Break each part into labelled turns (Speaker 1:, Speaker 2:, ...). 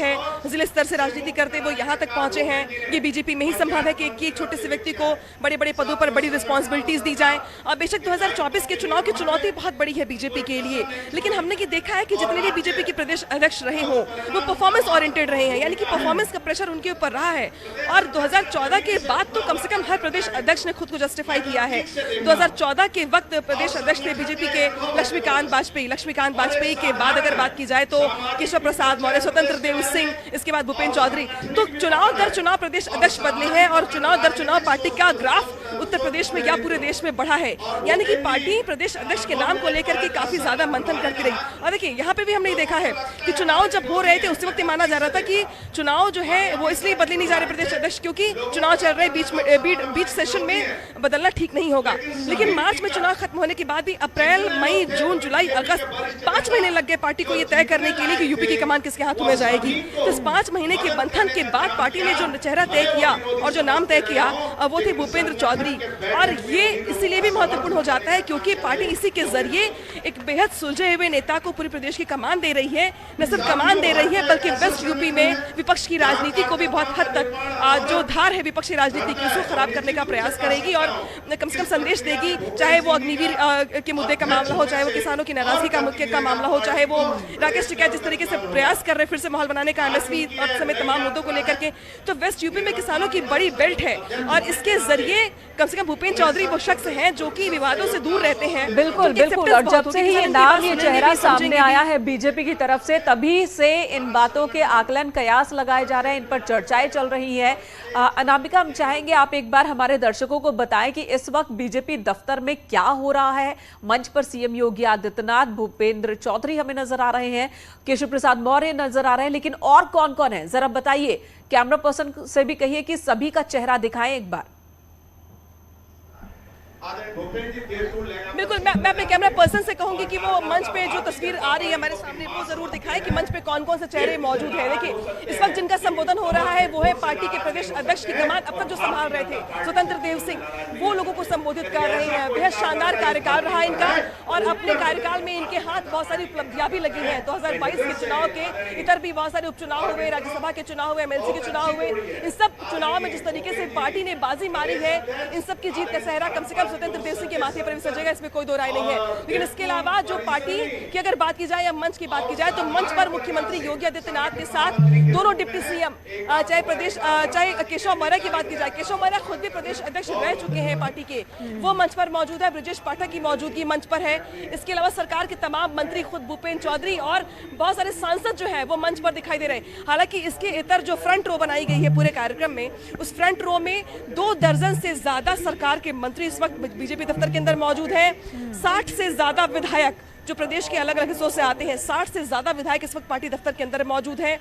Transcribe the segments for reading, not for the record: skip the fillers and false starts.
Speaker 1: है, जिले स्तर से राजनीति करते वो यहाँ तक पहुंचे हैं। ये बीजेपी में ही संभव है कि एक छोटे से व्यक्ति को बड़े बड़े पदों पर बड़ी रिस्पॉन्सिबिलिटीज दी जाए। बेशक 2024 के चुनाव की चुनौती बहुत बड़ी है बीजेपी के लिए, लेकिन हमने ये देखा है कि जितने भी बीजेपी के प्रदेश अध्यक्ष रहे हों वो परफॉर्मेंस ओरिएंटेड रहे हैं, यानी कि परफॉर्मेंस का प्रेशर उनके ऊपर रहा है। और 2014 के बाद तो कम से कम हर प्रदेश अध्यक्ष ने खुद को जस्टिफाई किया है। 2014 के वक्त प्रदेश अध्यक्ष थे बीजेपी के लक्ष्मीकांत वाजपेयी के बाद अगर बात की जाए तो केशव प्रसाद मौर्य, स्वतंत्र देव सिंह, इसके बाद भूपेन्द्र चौधरी। तो चुनाव दर चुनाव प्रदेश अध्यक्ष बदले हैं और चुनाव दर चुनाव पार्टी का ग्राफ उत्तर प्रदेश में या पूरे देश में बढ़ा है, यानी कि पार्टी प्रदेश अध्यक्ष के नाम को लेकर के काफी ज्यादा मंथन करती रही। और देखिए यहाँ पे भी हमने देखा है कि चुनाव जब हो रहे थे उस वक्त माना जा रहा था कि चुनाव जो है वो इसलिए बदले नहीं जा रहे प्रदेश अध्यक्ष क्योंकि चुनाव चल रहे बीच सेशन में बदलना ठीक नहीं होगा। लेकिन मार्च में चुनाव खत्म होने के बाद भी अप्रैल, मई, जून, जुलाई, अगस्त 5 महीने लग गए पार्टी को ये तय करने के लिए कि यूपी की कमान किसके हाथों में जाएगी। तो इस 5 महीने के मंथन के बाद पार्टी ने जो चेहरा तय किया और जो नाम तय किया वो थे भूपेन्द्र चौधरी। और ये इसीलिए भी महत्वपूर्ण हो जाता है क्योंकि पार्टी इसी के जरिए एक बेहद सुलझे हुए नेता को पूरे प्रदेश की कमान दे रही है। न सिर्फ कमान दे रही है बल्कि वेस्ट यूपी में विपक्ष की राजनीति को भी बहुत हद तक जो धार है विपक्षी राजनीति की उसको खराब करने का प्रयास करेगी और कम से कम संदेश देगी, चाहे वो अग्निवीर के मुद्दे का मामला हो, चाहे वो किसानों की नाराजगी का मामला हो, चाहे वो राकेश टिकैत जिस तरीके से प्रयास कर रहे फिर से माहौल बनाने का एमएसपी और समेत तमाम मुद्दों को लेकर के। तो वेस्ट यूपी में किसानों की बड़ी बेल्ट है और इसके जरिए कम से कम भूपेन्द्र चौधरी वो शख्स हैं जो कि विवादों से दूर रहते हैं।
Speaker 2: बिल्कुल बिल्कुल। और जब से ही ये नाम, ये चेहरा सामने आया है बीजेपी की तरफ से, तभी से इन बातों के आकलन कयास लगाए जा रहे हैं, इन पर चर्चाएं चल रही है। अनामिका, हम चाहेंगे आप एक बार हमारे दर्शकों को बताएं कि इस वक्त बीजेपी दफ्तर में क्या हो रहा है। मंच पर सीएम योगी आदित्यनाथ, भूपेन्द्र चौधरी हमें नजर आ रहे हैं, केशव प्रसाद मौर्य नजर आ रहे हैं, लेकिन और कौन कौन है जरा बताइए। कैमरा पर्सन से भी कहिए कि सभी का चेहरा दिखाएं एक बार।
Speaker 1: बिल्कुल, मैं अपने कैमरा पर्सन से कहूंगी कि वो मंच पे जो तस्वीर आ रही है हमारे सामने वो जरूर दिखाए कि मंच पे कौन कौन से चेहरे मौजूद हैं। देखिए, इस वक्त जिनका संबोधन हो रहा है वो है पार्टी के प्रदेश अध्यक्ष की कमान अब तक जो संभाल रहे थे स्वतंत्र देव सिंह, वो लोगों को संबोधित कर रहे हैं। बेहद शानदार कार्यकाल रहा इनका और अपने कार्यकाल में इनके हाथ बहुत सारी उपलब्धियां भी लगी हैं। 2022 के चुनाव के इतर भी बहुत सारे उपचुनाव हुए, राज्यसभा के चुनाव हुए, एमएलसी के चुनाव हुए। इन सब चुनाव में जिस तरीके से पार्टी ने बाजी मारी है, इन सब की जीत का सेहरा कम से कम स्वतंत्र देव सिंह के माथे पर भी सजेगा, इसमें कोई दो राय नहीं है। लेकिन इसके अलावा जो पार्टी की अगर बात की जाए या मंच की बात की जाए तो मंच पर मुख्यमंत्री योगी आदित्यनाथ के साथ दोनों डिप्टी सीएम, चाहे केशव मौर्य की बात की जाए, केशव मौर्य खुद भी प्रदेश अध्यक्ष रह चुके हैं पार्टी के, वो मंच पर मौजूद है। ब्रजेश पाठक की मौजूदगी मंच पर है। इसके अलावा सरकार के तमाम मंत्री, खुद भूपेन्द्र चौधरी और बहुत सारे सांसद जो है वो मंच पर दिखाई दे रहे हैं। हालांकि इसके इतर जो फ्रंट रो बनाई गई है पूरे कार्यक्रम में, उस फ्रंट रो में 2 दर्जन से ज्यादा सरकार के मंत्री इस वक्त बीजेपी दफ्तर के अंदर मौजूद है। 60 से ज्यादा विधायक जो प्रदेश के अलग अलग हिस्सों से आते हैं, 60 से ज्यादा विधायक इस वक्त पार्टी दफ्तर के अंदर मौजूद हैं।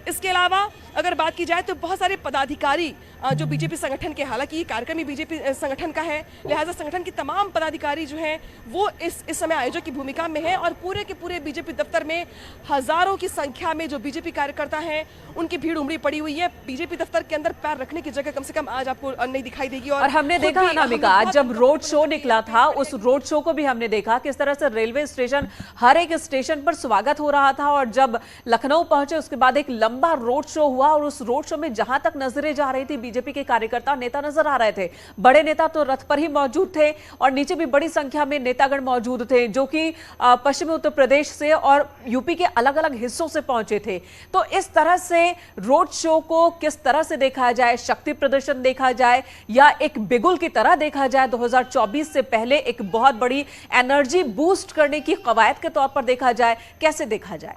Speaker 1: इसके अलावा अगर बात की जाए तो बहुत सारे पदाधिकारी जो बीजेपी संगठन के, हालांकि ये कार्यक्रम ही बीजेपी संगठन का है, लिहाजा संगठन के तमाम पदाधिकारी जो हैं वो इस समय आयोजक की भूमिका में है और पूरे के पूरे बीजेपी दफ्तर में हजारों की संख्या में जो बीजेपी कार्यकर्ता हैं उनकी भीड़ उमड़ी पड़ी हुई है। बीजेपी दफ्तर के अंदर पैर रखने की जगह कम से कम आज आपको नहीं दिखाई देगी।
Speaker 2: और हमने देखा अनामिका, आज जब रोड शो निकला था उस रोड शो को भी हमने देखा किस तरह से रेलवे स्टेशन, हर एक स्टेशन पर स्वागत हो रहा था। और जब लखनऊ पहुंचे उसके बाद एक लंबा रोड शो हुआ और उस रोड शो में जहां तक नजरें जा रही थी बीजेपी के कार्यकर्ता, नेता नजर आ रहे थे। बड़े नेता तो रथ पर ही मौजूद थे और नीचे भी बड़ी संख्या में नेतागण मौजूद थे जो कि पश्चिमी उत्तर प्रदेश से और यूपी के अलग अलग हिस्सों से पहुंचे थे। तो इस तरह से रोड शो को किस तरह से देखा जाए, शक्ति प्रदर्शन देखा जाए या एक बिगुल की तरह देखा जाए, 2024 से पहले एक बहुत बड़ी एनर्जी बूस्ट करने की कवायद के तौर पर देखा जाए, कैसे देखा जाए?